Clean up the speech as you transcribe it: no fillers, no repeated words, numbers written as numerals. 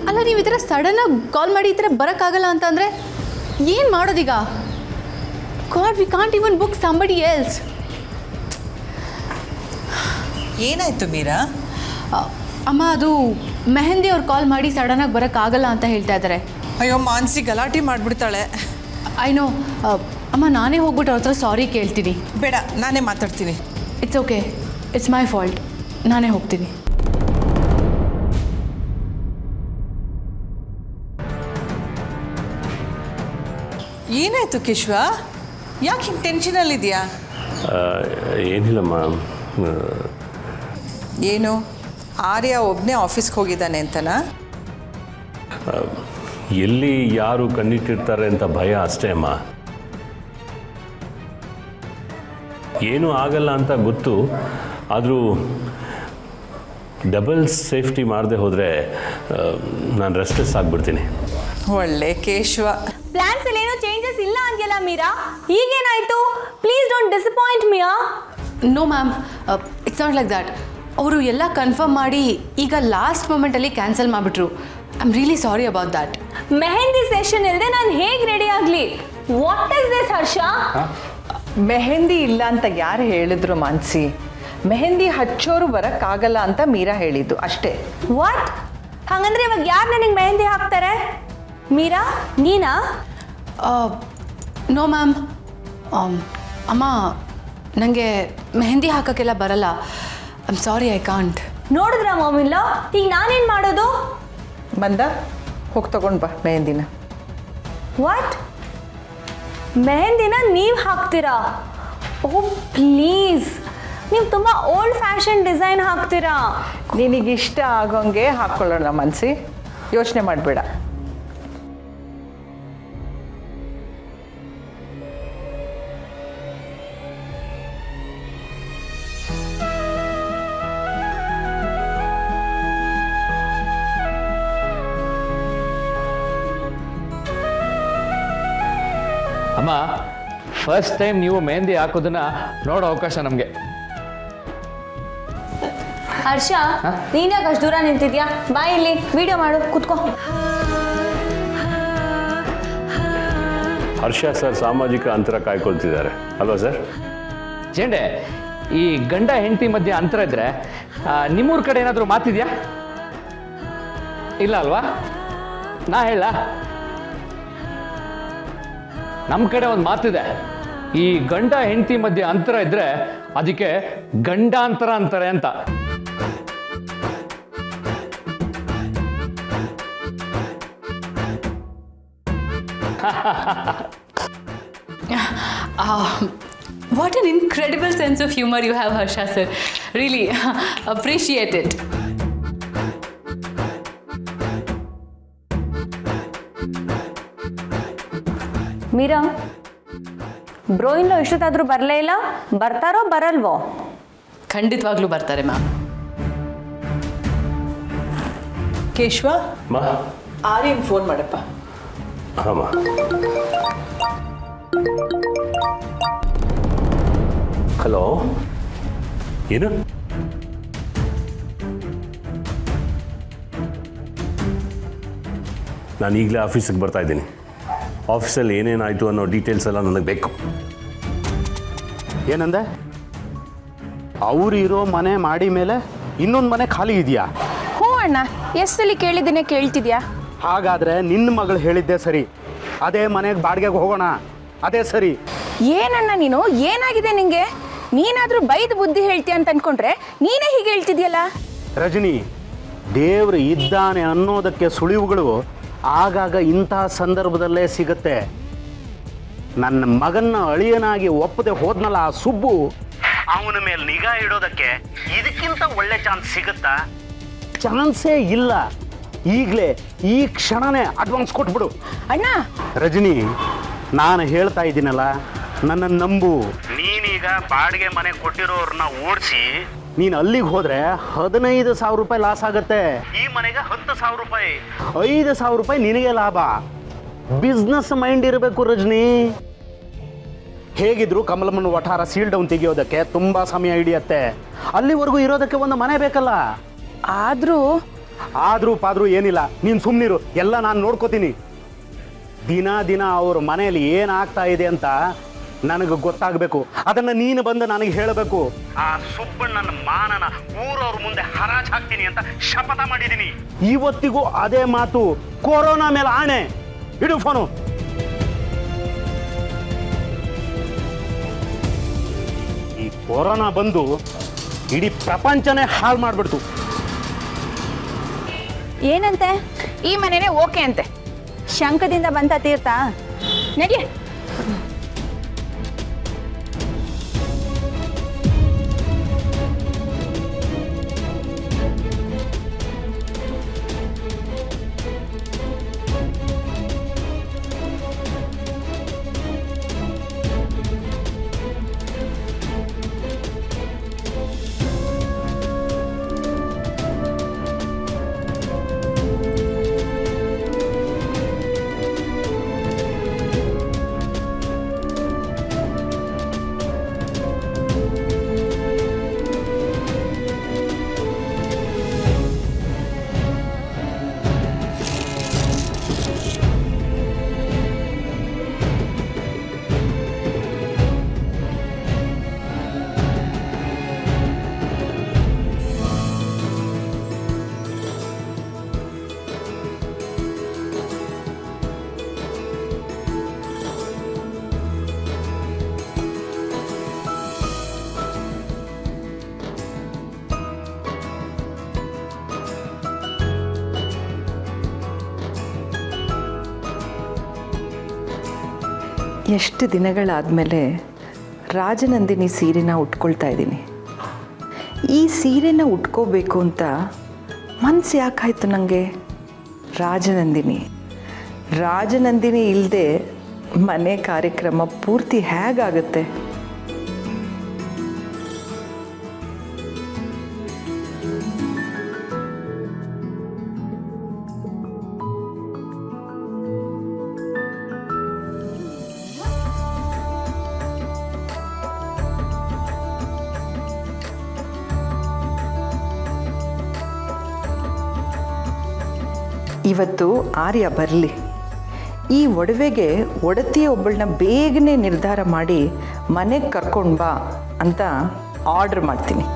ಅಲ್ಲ ನೀವು ಈ ಥರ ಸಡನ್ನಾಗಿ ಕಾಲ್ ಮಾಡಿ ಈ ಥರ ಬರೋಕ್ಕಾಗಲ್ಲ ಅಂತಂದರೆ ಏನು ಮಾಡೋದೀಗ? God, we can't even book somebody else. ಏನಾಯಿತು ಮೀರಾ? ಅಮ್ಮ, ಅದು ಮೆಹಂದಿ ಅವ್ರು ಕಾಲ್ ಮಾಡಿ ಸಡನ್ನಾಗಿ ಬರೋಕ್ಕಾಗಲ್ಲ ಅಂತ ಹೇಳ್ತಾ ಇದ್ದಾರೆ. ಅಯ್ಯೋ, ಮಾನಸಿ ಗಲಾಟೆ ಮಾಡಿಬಿಡ್ತಾಳೆ. ಐ ನೋ ಅಮ್ಮ, ನಾನೇ ಹೋಗ್ಬಿಟ್ಟು ಅವ್ರ ಹತ್ರ ಸಾರಿ ಕೇಳ್ತೀನಿ. ಬೇಡ, ನಾನೇ ಮಾತಾಡ್ತೀನಿ. It's okay, it's my fault. ನಾನೇ ಹೋಗ್ತೀನಿ. ಏನಾಯಿತು ಕೇಶವ? ಯಾಕೆ ಹಿಂಗೆ ಟೆನ್ಷನಲ್ಲಿದೆಯಾ? ಏನಿಲ್ಲಮ್ಮ. ಏನು, ಆರ್ಯ ಒಬ್ಬನೇ ಆಫೀಸ್ಗೆ ಹೋಗಿದ್ದಾನೆ ಅಂತನಾ? ಎಲ್ಲಿ ಯಾರು ಕಣ್ಣಿಟ್ಟಿರ್ತಾರೆ ಅಂತ ಭಯ ಅಷ್ಟೇ ಅಮ್ಮ. ಏನೂ ಆಗಲ್ಲ ಅಂತ ಗೊತ್ತು, ಆದರೂ ಡಬಲ್ ಸೇಫ್ಟಿ ಮಾಡದೆ ಹೋದರೆ ನಾನು ರೆಸ್ಟ್ಲೆಸ್ ಆಗಿಬಿಡ್ತೀನಿ. ಒಳ್ಳೆ ಕೇಶವ. ಪ್ಲಾನ್ಸ್ ಅಲ್ಲಿ ಏನೋ ಚೇಂಜಸ್ ಇಲ್ಲ ಅಂದ್ಯಲ್ಲ ಮೀರಾ, ಈಗೇನಾಯ್ತು? ಪ್ಲೀಸ್ ಡೋಂಟ್ ಡಿಸಪಾಯಿಂಟ್ ಮಿಯಾ. No ma'am, it's not like that. ಅವರು ಎಲ್ಲ ಕನ್ಫರ್ಮ್ ಮಾಡಿ ಈಗ ಲಾಸ್ಟ್ ಮೂಮೆಂಟಲ್ಲಿ ಕ್ಯಾನ್ಸಲ್ ಮಾಡಿಬಿಟ್ರು. I am really sorry about that. Mehndi session ಇಲ್ಲದೆ ನಾನು ಹೇಗೆ ರೆಡಿ ಆಗಲಿ? What is this Harsha? Mehndi ಇಲ್ಲ ಅಂತ ಯಾರು ಹೇಳಿದ್ರು ಮಾನಸಿ? ಮೆಹಂದಿ ಹಚ್ಚೋರು ಬರೋಕ್ಕಾಗಲ್ಲ ಅಂತ ಮೀರಾ ಹೇಳಿದ್ದು ಅಷ್ಟೇ. ವಾಟ್? ಹಾಗಂದ್ರೆ ಇವಾಗ ಯಾರು ನನಗೆ ಮೆಹಂದಿ ಹಾಕ್ತಾರೆ? ಮೀರಾ, ನೀನಾ? ನೋ ಮ್ಯಾಮ್, ಅಮ್ಮ, ನನಗೆ ಮೆಹಂದಿ ಹಾಕೋಕ್ಕೆಲ್ಲ ಬರಲ್ಲ. I am sorry, I can't. ನೋಡಿದ್ರ ಮಾಮಿಲ್ಲ, ಈಗ ನಾನೇನು ಮಾಡೋದು? ಬಂದ, ಹೋಗಿ ತಗೊಂಡು ಬಾ ಮೆಹಂದಿನ. ವಾಟ್? ಮೆಹಂದಿನ ನೀವು ಹಾಕ್ತೀರಾ? ಓ ಪ್ಲೀಸ್, ನೀವು ತುಂಬ ಓಲ್ಡ್ ಫ್ಯಾಷನ್ ಡಿಸೈನ್ ಹಾಕ್ತೀರಾ. ನಿನಗಿಷ್ಟ ಆಗೋಂಗೆ ಹಾಕ್ಕೊಳ್ಳೋಣ ಮಾನಸಿ, ಯೋಚನೆ ಮಾಡಬೇಡ. ಅಮ್ಮ, ಫಸ್ಟ್ ಟೈಮ್ ನೀವು ಮೆಹಂದಿ ಹಾಕೋದನ್ನ ನೋಡೋ ಅವಕಾಶ ನಮಗೆ. ಹರ್ಷ, ನೀನ್ ಯಾಕೆ ಅಷ್ಟು ದೂರ ನಿಂತಿದ್ಯಾ? ಬಾ ಇಲ್ಲಿ ವಿಡಿಯೋ ಮಾಡು, ಕೂತ್ಕೋ. ಹರ್ಷ ಸರ್ ಸಾಮಾಜಿಕ ಅಂತರ ಕಾಯ್ಕೊಳ್ತಿದ್ದಾರೆ ಅಲ್ವಾ ಸರ್? ಜೇಂಡೆ, ಈ ಗಂಡ ಹೆಂಡತಿ ಮಧ್ಯೆ ಅಂತರ ಇದ್ರೆ ನಿಮ್ಮೂರ ಕಡೆ ಏನಾದರೂ ಮಾತಿದ್ಯಾ? ಇಲ್ಲ ಅಲ್ವಾ? ನಾ ಹೇಳ, ನಮ್ಮ ಕಡೆ ಒಂದು ಮಾತಿದೆ, ಈ ಗಂಡ ಹೆಂಡತಿ ಮಧ್ಯೆ ಅಂತರ ಇದ್ರೆ ಅದಕ್ಕೆ ಗಂಡಾಂತರ ಅಂತಾರೆ ಅಂತ. What an incredible sense of humor you have, Harsha sir. Really appreciate it. Meera, bro ಇನ್ನು ಇಷ್ಟೊತ್ತಾದ್ರೂ ಬರಲೇ ಇಲ್ಲ. ಬರ್ತಾರೋ ಬರಲ್ವೋ? ಖಂಡಿತವಾಗ್ಲೂ ಬರ್ತಾರೆ ಮ್ಯಾಮ್. ಕೇಶವ, ಮಾ, ಆರ್ಯನ್ ಫೋನ್ ಮಾಡಪ್ಪ. ಹಾಂ. ಹಲೋ, ಏನು? ನಾನು ಈಗಲೇ ಆಫೀಸಿಗೆ ಬರ್ತಾ ಇದ್ದೀನಿ. ಆಫೀಸಲ್ಲಿ ಏನೇನಾಯಿತು ಅನ್ನೋ ಡೀಟೇಲ್ಸ್ ಎಲ್ಲ ನನಗೆ ಬೇಕು. ಏನಂದೆ? ಅವ್ರು ಇರೋ ಮನೆ ಮಾಡಿ ಮೇಲೆ ಇನ್ನೊಂದು ಮನೆ ಖಾಲಿ ಇದೆಯಾ? ಹ್ಞೂ ಅಣ್ಣ, ಎಷ್ಟಲ್ಲಿ ಕೇಳಿದ್ದೇನೆ ಕೇಳ್ತಿದ್ಯಾ? ಹಾಗಾದರೆ ನಿನ್ನ ಮಗಳು ಹೇಳಿದ್ದೆ ಸರಿ. ಅದೇ ಮನೆಗೆ ಬಾಡಿಗೆಗೆ ಹೋಗೋಣ, ಅದೇ ಸರಿ. ಏನಣ್ಣ ನೀನು, ಏನಾಗಿದೆ ನಿಂಗೆ? ನೀನಾದರೂ ಬೈದು ಬುದ್ಧಿ ಹೇಳ್ತೀಯ ಅಂತ ಅನ್ಕೊಂಡ್ರೆ ನೀನೇ ಹೀಗೆ ಹೇಳ್ತಿದ್ಯಲ್ಲ. ರಜನಿ, ದೇವರು ಇದ್ದಾನೆ ಅನ್ನೋದಕ್ಕೆ ಸುಳಿವುಗಳು ಆಗಾಗ ಇಂತಹ ಸಂದರ್ಭದಲ್ಲೇ ಸಿಗುತ್ತೆ. ನನ್ನ ಮಗನ್ನ ಅಳಿಯನಾಗಿ ಒಪ್ಪದೆ ಹೋದ್ನಲ್ಲ ಆ ಸುಬ್ಬು, ಅವನ ಮೇಲೆ ನಿಗಾ ಇಡೋದಕ್ಕೆ ಇದಕ್ಕಿಂತ ಒಳ್ಳೆ ಚಾನ್ಸ್ ಸಿಗುತ್ತಾ? ಚಾನ್ಸೇ ಇಲ್ಲ. ಈಗಲೇ ಈ ಕ್ಷಣನೇ ಅಡ್ವಾನ್ಸ್ ಕೊಟ್ಬಿಡು. ಅಣ್ಣ, ರಜನಿ, ನಾನು ಹೇಳ್ತಾ ಇದ್ದೀನಲ್ಲ, ನನ್ನ ನಂಬು. ನೀನೀಗ ಬಾಡಿಗೆ ಮನೆ ಕೊಟ್ಟಿರೋರನ್ನ ಓಡಿಸಿ ನೀನು ಅಲ್ಲಿಗೆ ಹೋದ್ರೆ 15,000 ರೂಪಾಯಿ ಲಾಸ್ ಆಗತ್ತೆ. ಈ ಮನೆಗೆ 10,000 ರೂಪಾಯಿ, 5,000 ರೂಪಾಯಿ ನಿನಗೆ ಲಾಭ. ಬಿಸ್ನೆಸ್ ಮೈಂಡ್ ಇರಬೇಕು ರಜನಿ. ಹೇಗಿದ್ರು ಕಮಲಮ್ಮನ ವಠಾರ ಸೀಲ್ ಡೌನ್ ತೆಗೆಯೋದಕ್ಕೆ ತುಂಬ ಸಮಯ ಹಿಡಿಯತ್ತೆ. ಅಲ್ಲಿವರೆಗೂ ಇರೋದಕ್ಕೆ ಒಂದು ಮನೆ ಬೇಕಲ್ಲ. ಆದರೂ ಆದರೂ ಪಾದರೂ ಏನಿಲ್ಲ, ನೀನು ಸುಮ್ಮನಿರು, ಎಲ್ಲ ನಾನು ನೋಡ್ಕೋತೀನಿ. ದಿನ ದಿನ ಅವ್ರ ಮನೆಯಲ್ಲಿ ಏನಾಗ್ತಾ ಇದೆ ಅಂತ ನನಗೆ ಗೊತ್ತಾಗಬೇಕು. ಅದನ್ನು ನೀನು ಬಂದು ನನಗೆ ಹೇಳಬೇಕು. ಆ ಸುಬ್ಬಣ್ಣನ ಮಾನನ ಊರವ್ರ ಮುಂದೆ ಹರಾಜು ಹಾಕ್ತೀನಿ ಅಂತ ಶಪಥ ಮಾಡಿದ್ದೀನಿ. ಇವತ್ತಿಗೂ ಅದೇ ಮಾತು. ಕೊರೋನಾ ಮೇಲೆ ಆಣೆ. ಇಡು ಫೋನು. ಈ ಕೊರೋನಾ ಬಂದು ಇಡೀ ಪ್ರಪಂಚನೇ ಹಾಳು ಮಾಡಿಬಿಡ್ತು. ಏನಂತೆ? ಈ ಮನೆನೇ ಓಕೆ ಅಂತೆ. ಶಂಕದಿಂದ ಬಂತ ತೀರ್ಥ ನಡಿ. ಎಷ್ಟು ದಿನಗಳಾದಮೇಲೆ ರಾಜನಂದಿನಿ ಸೀರೆನ ಉಟ್ಕೊಳ್ತಾ ಇದ್ದೀನಿ. ಈ ಸೀರೆನ ಉಟ್ಕೋಬೇಕು ಅಂತ ಮನಸ್ಸು ಯಾಕಾಯ್ತು ನನಗೆ? ರಾಜನಂದಿನಿ ಇಲ್ಲದೆ ಮನೆ ಕಾರ್ಯಕ್ರಮ ಪೂರ್ತಿ ಹೇಗಾಗುತ್ತೆ? ಇವತ್ತು ಆರ್ಯ ಬರಲಿ. ಈ ಒಡವೆಗೆ ಒಡತಿಯೊಬ್ಬಳನ್ನ ಬೇಗನೆ ನಿರ್ಧಾರ ಮಾಡಿ ಮನೆಗೆ ಕರ್ಕೊಂಡು ಬಾ ಅಂತ ಆರ್ಡ್ರ್ ಮಾಡ್ತೀನಿ.